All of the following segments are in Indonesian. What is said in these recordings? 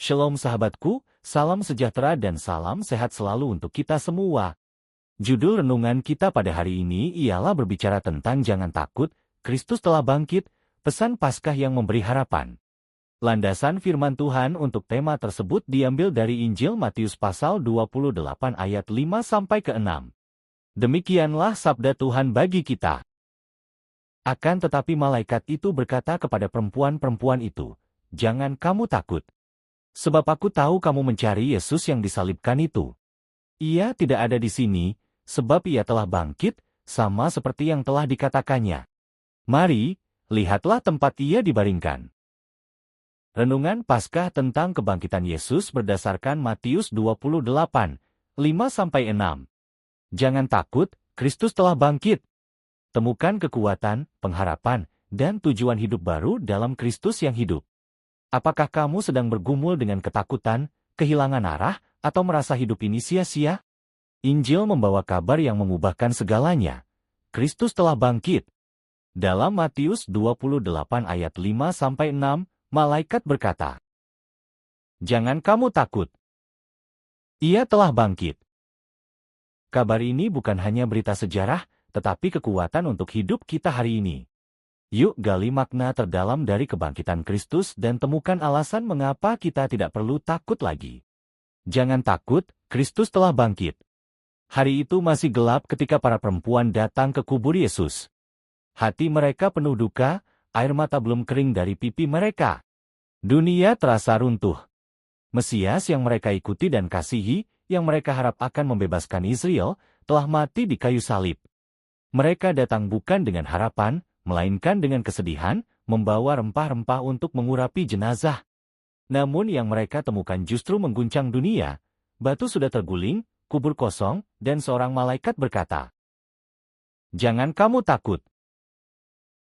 Shalom sahabatku, salam sejahtera dan salam sehat selalu untuk kita semua. Judul renungan kita pada hari ini ialah berbicara tentang jangan takut, Kristus telah bangkit, pesan Paskah yang memberi harapan. Landasan firman Tuhan untuk tema tersebut diambil dari Injil Matius pasal 28 ayat 5-6. Demikianlah sabda Tuhan bagi kita. Akan tetapi malaikat itu berkata kepada perempuan-perempuan itu, "Jangan kamu takut. Sebab aku tahu kamu mencari Yesus yang disalibkan itu. Ia tidak ada di sini, sebab ia telah bangkit, sama seperti yang telah dikatakannya. Mari, lihatlah tempat ia dibaringkan." Renungan Paskah tentang kebangkitan Yesus berdasarkan Matius 28, 5-6. Jangan takut, Kristus telah bangkit. Temukan kekuatan, pengharapan, dan tujuan hidup baru dalam Kristus yang hidup. Apakah kamu sedang bergumul dengan ketakutan, kehilangan arah, atau merasa hidup ini sia-sia? Injil membawa kabar yang mengubahkan segalanya. Kristus telah bangkit. Dalam Matius 28 ayat 5-6, malaikat berkata, "Jangan kamu takut. Ia telah bangkit." Kabar ini bukan hanya berita sejarah, tetapi kekuatan untuk hidup kita hari ini. Yuk gali makna terdalam dari kebangkitan Kristus dan temukan alasan mengapa kita tidak perlu takut lagi. Jangan takut, Kristus telah bangkit. Hari itu masih gelap ketika para perempuan datang ke kubur Yesus. Hati mereka penuh duka, air mata belum kering dari pipi mereka. Dunia terasa runtuh. Mesias yang mereka ikuti dan kasihi, yang mereka harap akan membebaskan Israel, telah mati di kayu salib. Mereka datang bukan dengan harapan, melainkan dengan kesedihan, membawa rempah-rempah untuk mengurapi jenazah. Namun yang mereka temukan justru mengguncang dunia. Batu sudah terguling, kubur kosong, dan seorang malaikat berkata, "Jangan kamu takut.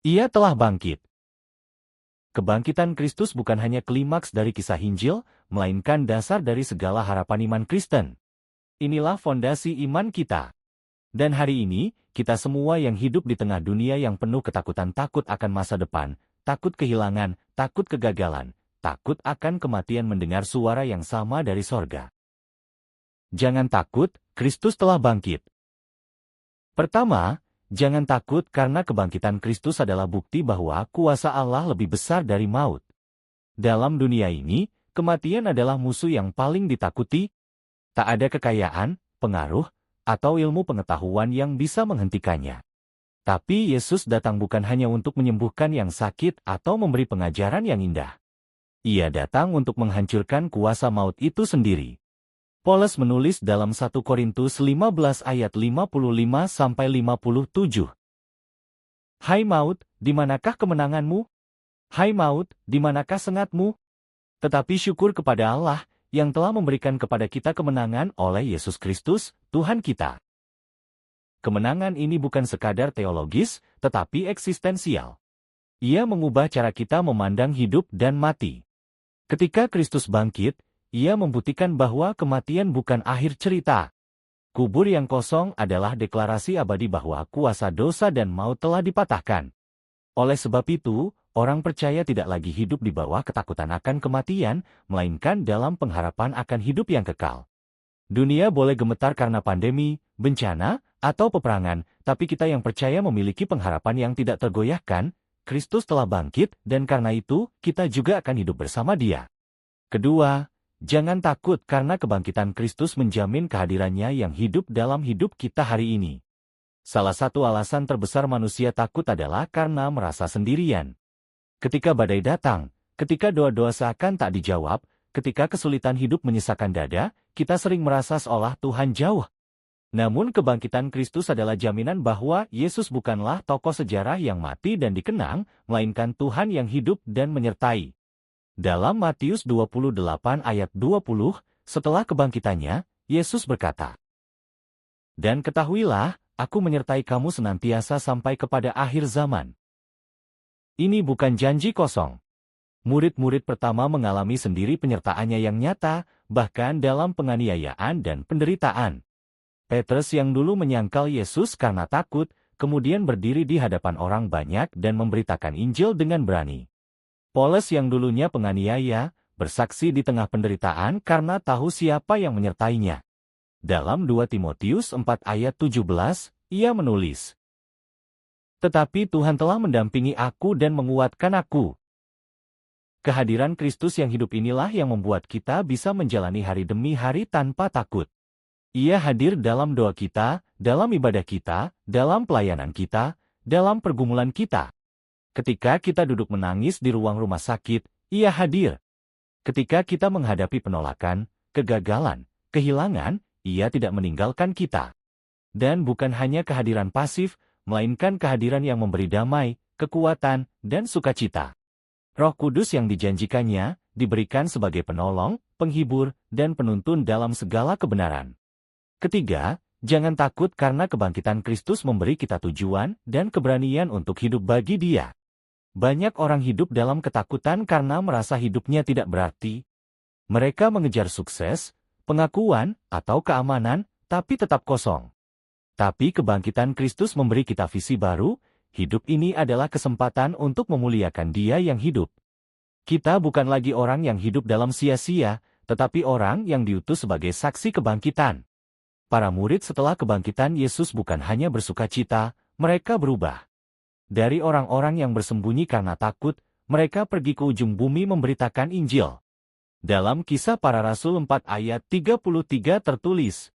Ia telah bangkit." Kebangkitan Kristus bukan hanya klimaks dari kisah Injil, melainkan dasar dari segala harapan iman Kristen. Inilah fondasi iman kita. Dan hari ini, kita semua yang hidup di tengah dunia yang penuh ketakutan, takut akan masa depan, takut kehilangan, takut kegagalan, takut akan kematian, mendengar suara yang sama dari sorga. Jangan takut, Kristus telah bangkit. Pertama, jangan takut karena kebangkitan Kristus adalah bukti bahwa kuasa Allah lebih besar dari maut. Dalam dunia ini, kematian adalah musuh yang paling ditakuti. Tak ada kekayaan, pengaruh, atau ilmu pengetahuan yang bisa menghentikannya. Tapi Yesus datang bukan hanya untuk menyembuhkan yang sakit atau memberi pengajaran yang indah. Ia datang untuk menghancurkan kuasa maut itu sendiri. Paulus menulis dalam 1 Korintus 15 ayat 55-57. "Hai maut, di manakah kemenanganmu? Hai maut, di manakah sengatmu? Tetapi syukur kepada Allah, yang telah memberikan kepada kita kemenangan oleh Yesus Kristus, Tuhan kita." Kemenangan ini bukan sekadar teologis, tetapi eksistensial. Ia mengubah cara kita memandang hidup dan mati. Ketika Kristus bangkit, ia membuktikan bahwa kematian bukan akhir cerita. Kubur yang kosong adalah deklarasi abadi bahwa kuasa dosa dan maut telah dipatahkan. Oleh sebab itu, orang percaya tidak lagi hidup di bawah ketakutan akan kematian, melainkan dalam pengharapan akan hidup yang kekal. Dunia boleh gemetar karena pandemi, bencana, atau peperangan, tapi kita yang percaya memiliki pengharapan yang tidak tergoyahkan. Kristus telah bangkit, dan karena itu, kita juga akan hidup bersama Dia. Kedua, jangan takut karena kebangkitan Kristus menjamin kehadirannya yang hidup dalam hidup kita hari ini. Salah satu alasan terbesar manusia takut adalah karena merasa sendirian. Ketika badai datang, ketika doa-doa seakan tak dijawab, ketika kesulitan hidup menyesakkan dada, kita sering merasa seolah Tuhan jauh. Namun kebangkitan Kristus adalah jaminan bahwa Yesus bukanlah tokoh sejarah yang mati dan dikenang, melainkan Tuhan yang hidup dan menyertai. Dalam Matius 28 ayat 20, setelah kebangkitannya, Yesus berkata, "Dan ketahuilah, Aku menyertai kamu senantiasa sampai kepada akhir zaman." Ini bukan janji kosong. Murid-murid pertama mengalami sendiri penyertaannya yang nyata, bahkan dalam penganiayaan dan penderitaan. Petrus yang dulu menyangkal Yesus karena takut, kemudian berdiri di hadapan orang banyak dan memberitakan Injil dengan berani. Paulus yang dulunya penganiaya, bersaksi di tengah penderitaan karena tahu siapa yang menyertainya. Dalam 2 Timotius 4 ayat 17, ia menulis, "Tetapi Tuhan telah mendampingi aku dan menguatkan aku." Kehadiran Kristus yang hidup inilah yang membuat kita bisa menjalani hari demi hari tanpa takut. Ia hadir dalam doa kita, dalam ibadah kita, dalam pelayanan kita, dalam pergumulan kita. Ketika kita duduk menangis di ruang rumah sakit, Ia hadir. Ketika kita menghadapi penolakan, kegagalan, kehilangan, Ia tidak meninggalkan kita. Dan bukan hanya kehadiran pasif, melainkan kehadiran yang memberi damai, kekuatan, dan sukacita. Roh Kudus yang dijanjikannya, diberikan sebagai penolong, penghibur, dan penuntun dalam segala kebenaran. Ketiga, jangan takut karena kebangkitan Kristus memberi kita tujuan dan keberanian untuk hidup bagi Dia. Banyak orang hidup dalam ketakutan karena merasa hidupnya tidak berarti. Mereka mengejar sukses, pengakuan, atau keamanan, tapi tetap kosong. Tapi kebangkitan Kristus memberi kita visi baru, hidup ini adalah kesempatan untuk memuliakan Dia yang hidup. Kita bukan lagi orang yang hidup dalam sia-sia, tetapi orang yang diutus sebagai saksi kebangkitan. Para murid setelah kebangkitan Yesus bukan hanya bersukacita, mereka berubah. Dari orang-orang yang bersembunyi karena takut, mereka pergi ke ujung bumi memberitakan Injil. Dalam Kisah Para Rasul 4 ayat 33 tertulis,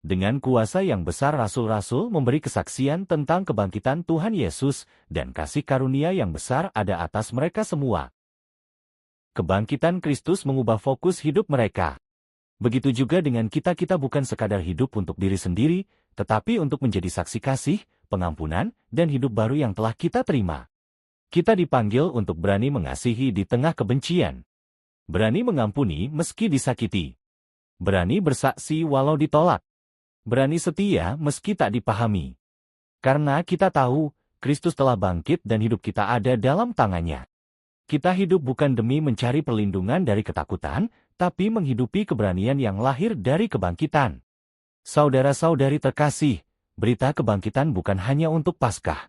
"Dengan kuasa yang besar rasul-rasul memberi kesaksian tentang kebangkitan Tuhan Yesus, dan kasih karunia yang besar ada atas mereka semua." Kebangkitan Kristus mengubah fokus hidup mereka. Begitu juga dengan kita bukan sekadar hidup untuk diri sendiri, tetapi untuk menjadi saksi kasih, pengampunan, dan hidup baru yang telah kita terima. Kita dipanggil untuk berani mengasihi di tengah kebencian. Berani mengampuni meski disakiti. Berani bersaksi walau ditolak. Berani setia meski tak dipahami. Karena kita tahu, Kristus telah bangkit dan hidup kita ada dalam tangannya. Kita hidup bukan demi mencari perlindungan dari ketakutan, tapi menghidupi keberanian yang lahir dari kebangkitan. Saudara-saudari terkasih, berita kebangkitan bukan hanya untuk Paskah.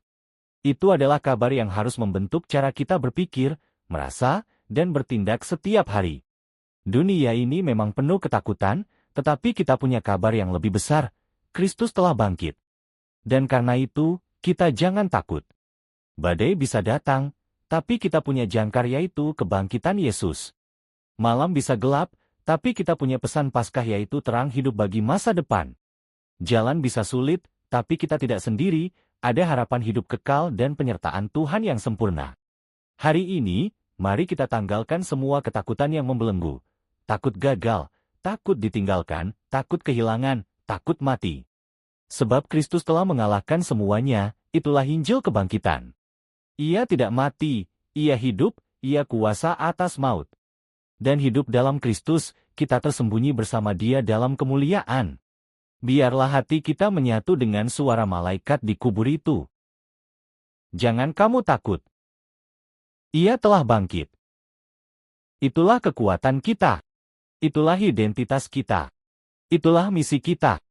Itu adalah kabar yang harus membentuk cara kita berpikir, merasa, dan bertindak setiap hari. Dunia ini memang penuh ketakutan, tetapi kita punya kabar yang lebih besar. Kristus telah bangkit. Dan karena itu, kita jangan takut. Badai bisa datang, tapi kita punya jangkar yaitu kebangkitan Yesus. Malam bisa gelap, tapi kita punya pesan Paskah yaitu terang hidup bagi masa depan. Jalan bisa sulit, tapi kita tidak sendiri, ada harapan hidup kekal dan penyertaan Tuhan yang sempurna. Hari ini, mari kita tanggalkan semua ketakutan yang membelenggu. Takut gagal, takut ditinggalkan, takut kehilangan, takut mati. Sebab Kristus telah mengalahkan semuanya, itulah Injil kebangkitan. Ia tidak mati, Ia hidup, Ia kuasa atas maut. Dan hidup dalam Kristus, kita tersembunyi bersama Dia dalam kemuliaan. Biarlah hati kita menyatu dengan suara malaikat di kubur itu. Jangan kamu takut. Ia telah bangkit. Itulah kekuatan kita. Itulah identitas kita. Itulah misi kita.